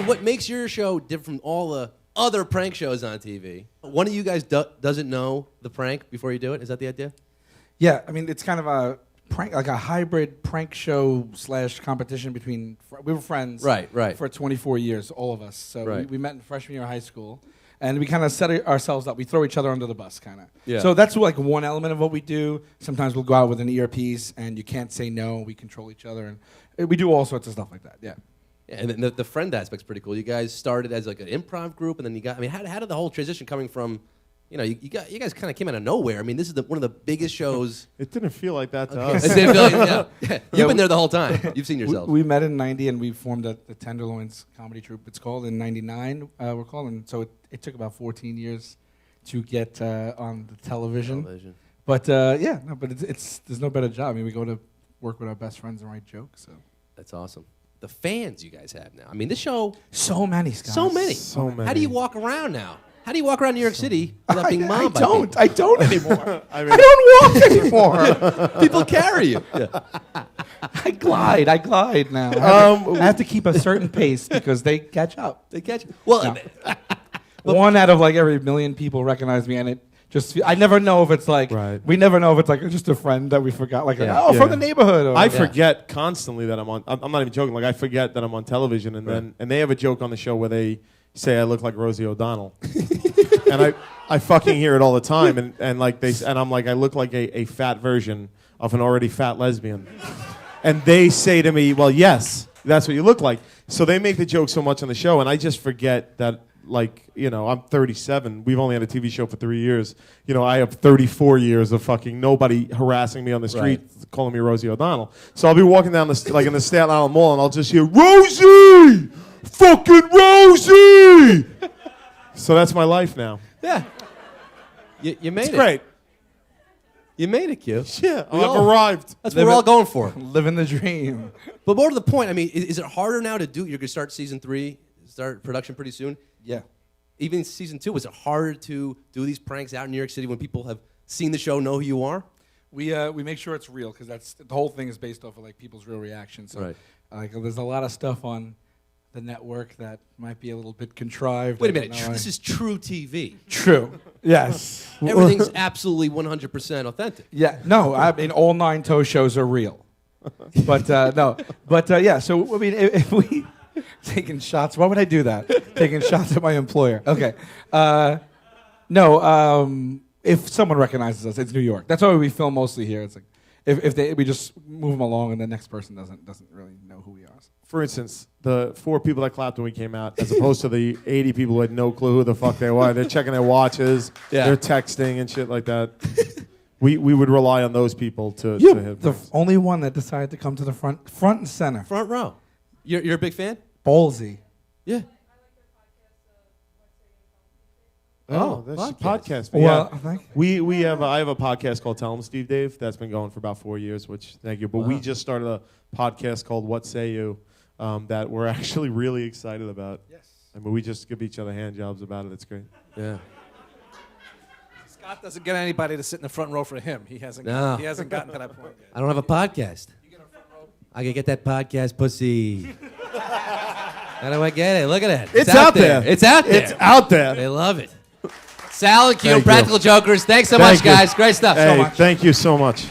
what makes your show different from all the other prank shows on TV? One of you guys doesn't know the prank before you do it. Is that the idea? Yeah, I mean, it's kind of a prank, like a hybrid prank show / competition between. We were friends, right, for 24 years, all of us. So right. we met in freshman year of high school, and we kind of set ourselves up. We throw each other under the bus, kind of. Yeah. So that's like one element of what we do. Sometimes we'll go out with an earpiece, and you can't say no. We control each other, and we do all sorts of stuff like that. Yeah. Yeah, and then the friend aspect's pretty cool. You guys started as like an improv group, and then you got. I mean, how did the whole transition coming from? You know, you guys kind of came out of nowhere. I mean, this is one of the biggest shows. It didn't feel like that to us. It didn't feel like, yeah. You've been there the whole time. You've seen yourself. We met in '90, and we formed the Tenderloins comedy troupe. It's called in '99. We're called, and so it took about 14 years to get on the television. But there's no better job. I mean, we go to work with our best friends and write jokes. So that's awesome. The fans you guys have now. I mean, this show. So many, Scott. So many. So many. How do you walk around now? How do you walk around New York City without being mobbed by people? I don't anymore. I don't walk anymore. People carry you. Yeah. I glide now. I have to keep a certain pace because they catch up. They catch you. Well, no. One out of like every million people recognize me, and it just I never know if it's like we never know if it's like just a friend that we forgot, like from the neighborhood. Or, I forget constantly that I'm on. I'm not even joking. Like I forget that I'm on television, and they have a joke on the show where they say I look like Rosie O'Donnell, and I fucking hear it all the time, and I'm like I look like a fat version of an already fat lesbian, and they say to me, well, yes, that's what you look like. So they make the joke so much on the show, and I just forget that. Like, you know, I'm 37. We've only had a TV show for 3 years. You know, I have 34 years of fucking nobody harassing me on the street, calling me Rosie O'Donnell. So I'll be walking down the like in the Staten Island Mall, and I'll just hear Rosie, fucking Rosie. So that's my life now. Yeah, you made it. It's great. You made it, Q. Yeah, I've arrived. That's what we're all going for. Living the dream. But more to the point, I mean, is it harder now to do? You're gonna start season 3. Start production pretty soon. Yeah. Even season 2, was it harder to do these pranks out in New York City when people have seen the show, know who you are? We make sure it's real because that's the whole thing is based off of like people's real reactions. So like there's a lot of stuff on the network that might be a little bit contrived. Wait a minute, this is true TV. True. Yes. Everything's absolutely 100% authentic. Yeah. No, I mean all 9 toe shows are real. But no. But yeah. So I mean, if we. Taking shots. Why would I do that? Taking shots at my employer. Okay. No. If someone recognizes us, it's New York. That's why we film mostly here. It's like if we just move them along and the next person doesn't really know who we are. For instance, the 4 people that clapped when we came out, as opposed to the 80 people who had no clue who the fuck they were. They're checking their watches. Yeah. They're texting and shit like that. We would rely on those people to hit. The only one that decided to come to the front and center. Front row. You're a big fan? Ballsy. Yeah. Oh, that's podcast. Well, yeah. I have a podcast called Tell 'em Steve Dave that's been going for about 4 years, which thank you. But we just started a podcast called What Say You that we're actually really excited about. Yes. I mean, we just give each other hand jobs about it. It's great. Yeah. Scott doesn't get anybody to sit in the front row for him. He hasn't gotten to that point yet. I don't have a podcast. You get a front row? I can get that podcast pussy. How do I get it? Look at it. It's out there. It's out there. It's out there. They love it. Sal and Q, Practical Jokers. Thanks so much, guys. Great stuff. Hey, thank you so much.